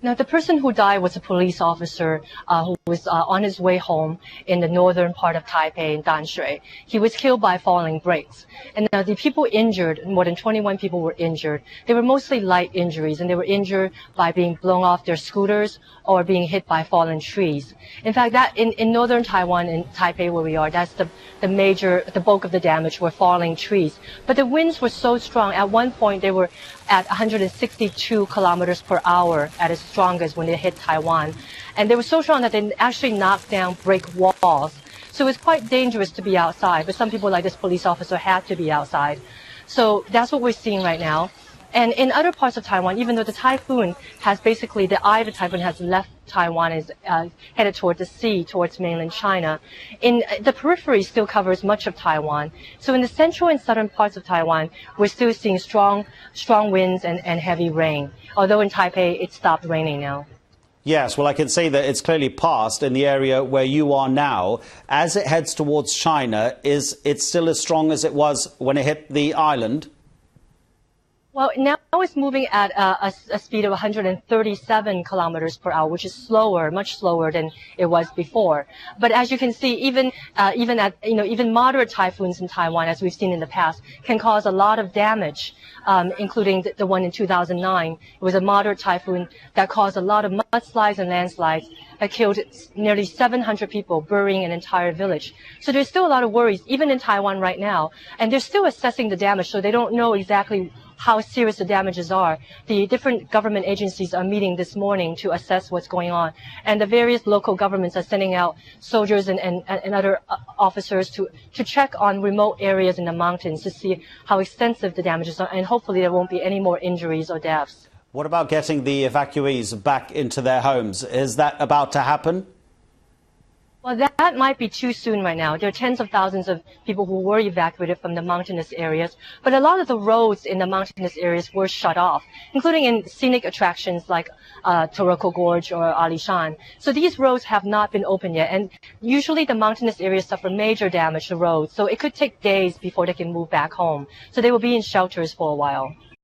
Now, the person who died was a police officer who was on his way home in the northern part of Taipei in Danshui. He was killed by falling bricks. And now the people injured, more than 21 people were injured. They were mostly light injuries, and they were injured by being blown off their scooters or being hit by fallen trees. In fact, that in northern Taiwan, in Taipei where we are, that's the bulk of the damage were falling trees. But the winds were so strong. At one point, they were at 162 kilometers per hour at its strongest when they hit Taiwan. And they were so strong that they actually knocked down brick walls. So it was quite dangerous to be outside, but some people like this police officer had to be outside. So that's what we're seeing right now. And in other parts of Taiwan, even though the typhoon has basically, the eye of the typhoon has left Taiwan, is headed toward the sea, towards mainland China, in the periphery still covers much of Taiwan. So in the central and southern parts of Taiwan, we're still seeing strong winds and heavy rain. Although in Taipei, it stopped raining now. Yes, well, I can say that it's clearly passed in the area where you are now. As it heads towards China, is it still as strong as it was when it hit the island? Well, now it's moving at a speed of 137 kilometers per hour, which is slower, much slower than it was before. But as you can see, even moderate typhoons in Taiwan, as we've seen in the past, can cause a lot of damage, including the one in 2009. It was a moderate typhoon that caused a lot of mudslides and landslides that killed nearly 700 people, burying an entire village. So there's still a lot of worries, even in Taiwan right now, and they're still assessing the damage, so they don't know exactly how serious the damages are. The different government agencies are meeting this morning to assess what's going on. And the various local governments are sending out soldiers and other officers to check on remote areas in the mountains to see how extensive the damages are. And hopefully there won't be any more injuries or deaths. What about getting the evacuees back into their homes? Is that about to happen? Well, that might be too soon right now. There are tens of thousands of people who were evacuated from the mountainous areas, but a lot of the roads in the mountainous areas were shut off, including in scenic attractions like Torrential Gorge or Alishan. So these roads have not been opened yet, and usually the mountainous areas suffer major damage to roads, so it could take days before they can move back home. So they will be in shelters for a while.